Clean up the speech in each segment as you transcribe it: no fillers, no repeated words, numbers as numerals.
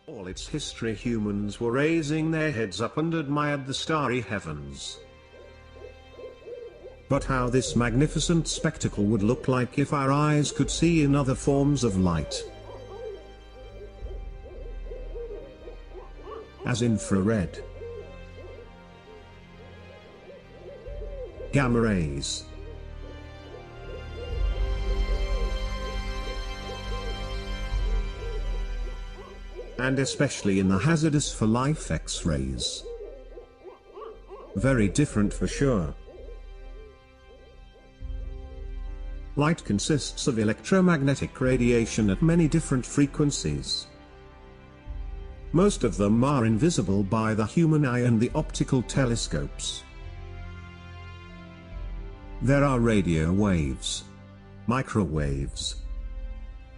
all its history humans were raising their heads up and admired the starry heavens. But how this magnificent spectacle would look like if our eyes could see in other forms of light, as infrared, gamma rays, and especially in the hazardous for life X-rays. Very different for sure. Light consists of electromagnetic radiation at many different frequencies. Most of them are invisible by the human eye and the optical telescopes. There are radio waves, microwaves,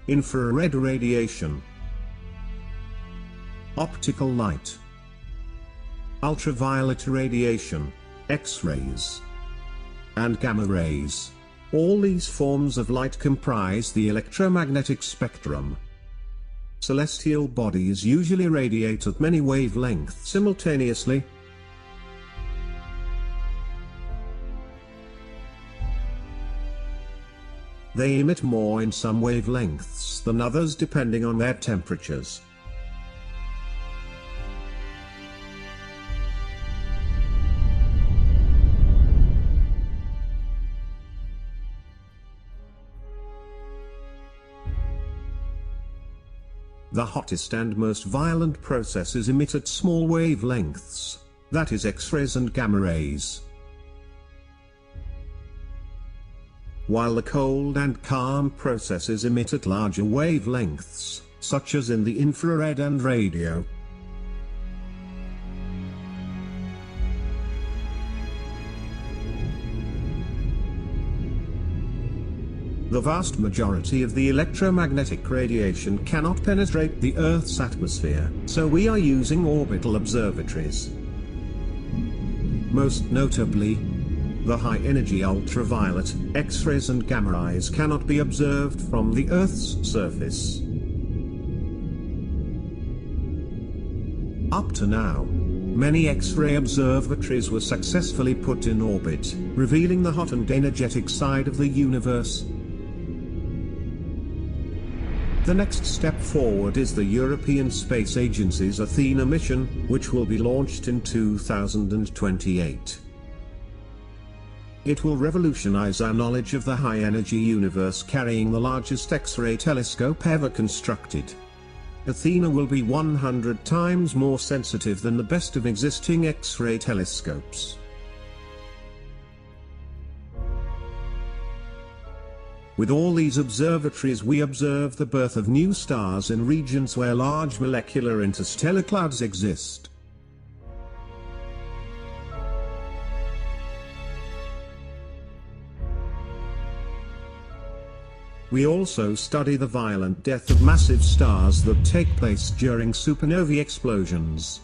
infrared radiation, optical light, ultraviolet radiation, X-rays, and gamma rays. All these forms of light comprise the electromagnetic spectrum. Celestial bodies usually radiate at many wavelengths simultaneously. They emit more in some wavelengths than others depending on their temperatures. The hottest and most violent processes emit at small wavelengths, that is X-rays and gamma rays. While the cold and calm processes emit at larger wavelengths, such as in the infrared and radio. The vast majority of the electromagnetic radiation cannot penetrate the Earth's atmosphere, so we are using orbital observatories. Most notably, the high-energy ultraviolet, X-rays and gamma rays cannot be observed from the Earth's surface. Up to now, many X-ray observatories were successfully put in orbit, revealing the hot and energetic side of the universe. The next step forward is the European Space Agency's Athena mission, which will be launched in 2028. It will revolutionize our knowledge of the high-energy universe, carrying the largest X-ray telescope ever constructed. Athena will be 100 times more sensitive than the best of existing X-ray telescopes. With all these observatories we observe the birth of new stars in regions where large molecular interstellar clouds exist. We also study the violent death of massive stars that take place during supernovae explosions.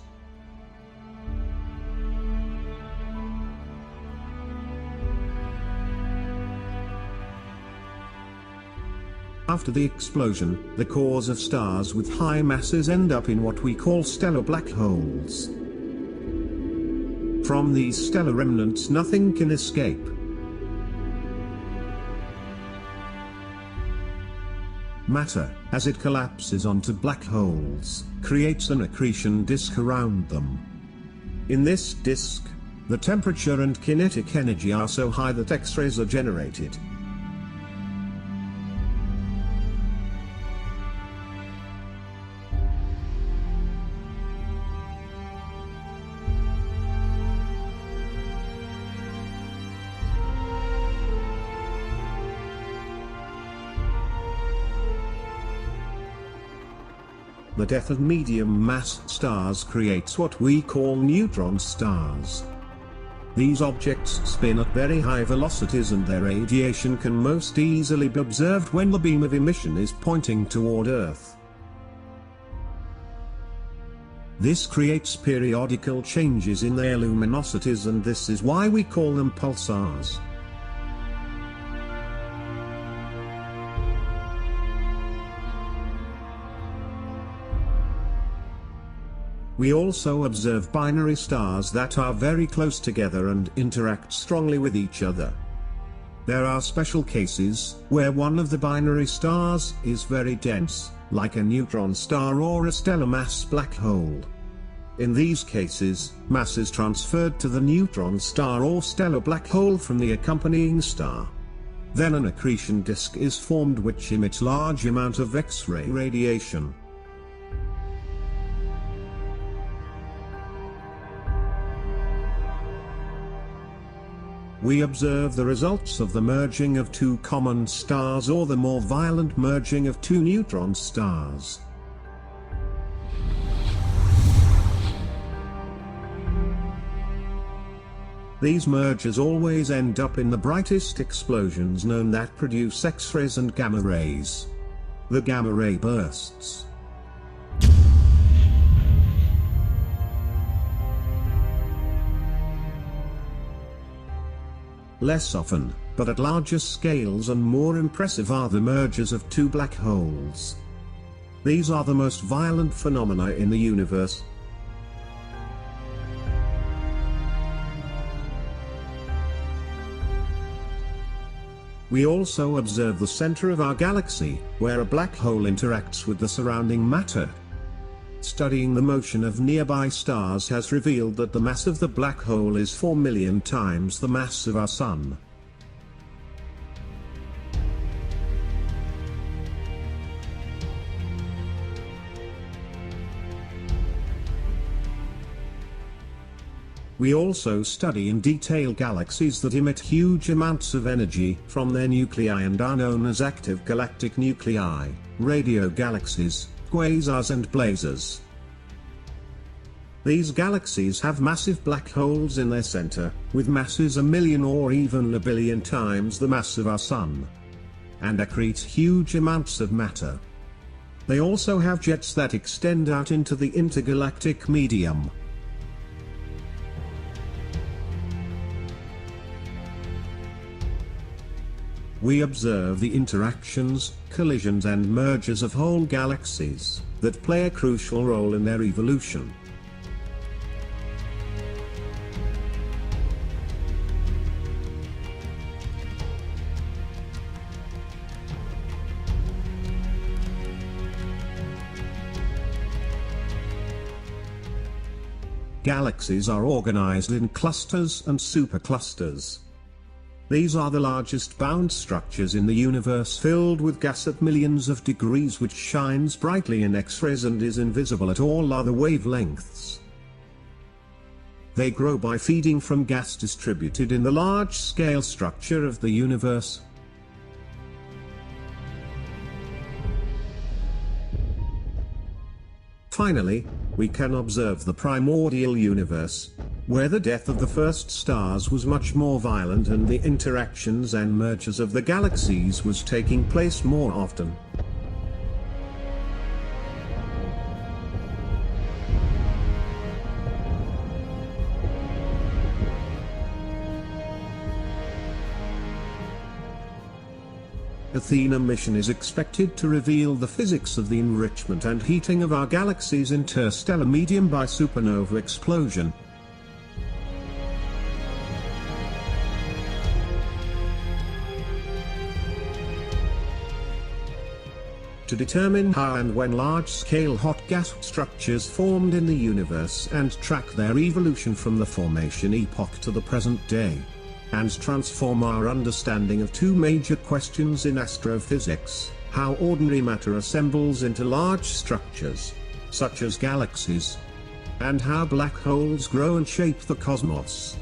After the explosion, the cores of stars with high masses end up in what we call stellar black holes. From these stellar remnants nothing can escape. Matter, as it collapses onto black holes, creates an accretion disk around them. In this disk, the temperature and kinetic energy are so high that X-rays are generated. The death of medium-mass stars creates what we call neutron stars. These objects spin at very high velocities and their radiation can most easily be observed when the beam of emission is pointing toward Earth. This creates periodical changes in their luminosities, and this is why we call them pulsars. We also observe binary stars that are very close together and interact strongly with each other. There are special cases where one of the binary stars is very dense, like a neutron star or a stellar mass black hole. In these cases, mass is transferred to the neutron star or stellar black hole from the accompanying star. Then an accretion disk is formed which emits large amount of X-ray radiation. We observe the results of the merging of two common stars or the more violent merging of two neutron stars. These mergers always end up in the brightest explosions known that produce X-rays and gamma rays. The gamma ray bursts. Less often, but at larger scales and more impressive, are the mergers of two black holes. These are the most violent phenomena in the universe. We also observe the center of our galaxy, where a black hole interacts with the surrounding matter. Studying the motion of nearby stars has revealed that the mass of the black hole is 4 million times the mass of our Sun. We also study in detail galaxies that emit huge amounts of energy from their nuclei and are known as active galactic nuclei, radio galaxies, quasars and blazars. These galaxies have massive black holes in their center, with masses 1 million or even 1 billion times the mass of our Sun, and accrete huge amounts of matter. They also have jets that extend out into the intergalactic medium. We observe the interactions, collisions and mergers of whole galaxies that play a crucial role in their evolution. Galaxies are organized in clusters and superclusters. These are the largest bound structures in the universe, filled with gas at millions of degrees, which shines brightly in X-rays and is invisible at all other wavelengths. They grow by feeding from gas distributed in the large-scale structure of the universe. Finally, we can observe the primordial universe, where the death of the first stars was much more violent and the interactions and mergers of the galaxies was taking place more often. Athena mission is expected to reveal the physics of the enrichment and heating of our galaxy's interstellar medium by supernova explosion. To determine how and when large-scale hot gas structures formed in the universe and track their evolution from the formation epoch to the present day, and transform our understanding of two major questions in astrophysics: how ordinary matter assembles into large structures, such as galaxies, and how black holes grow and shape the cosmos.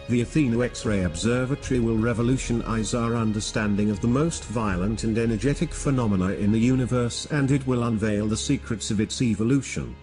The Athena X-ray Observatory will revolutionize our understanding of the most violent and energetic phenomena in the universe, and it will unveil the secrets of its evolution.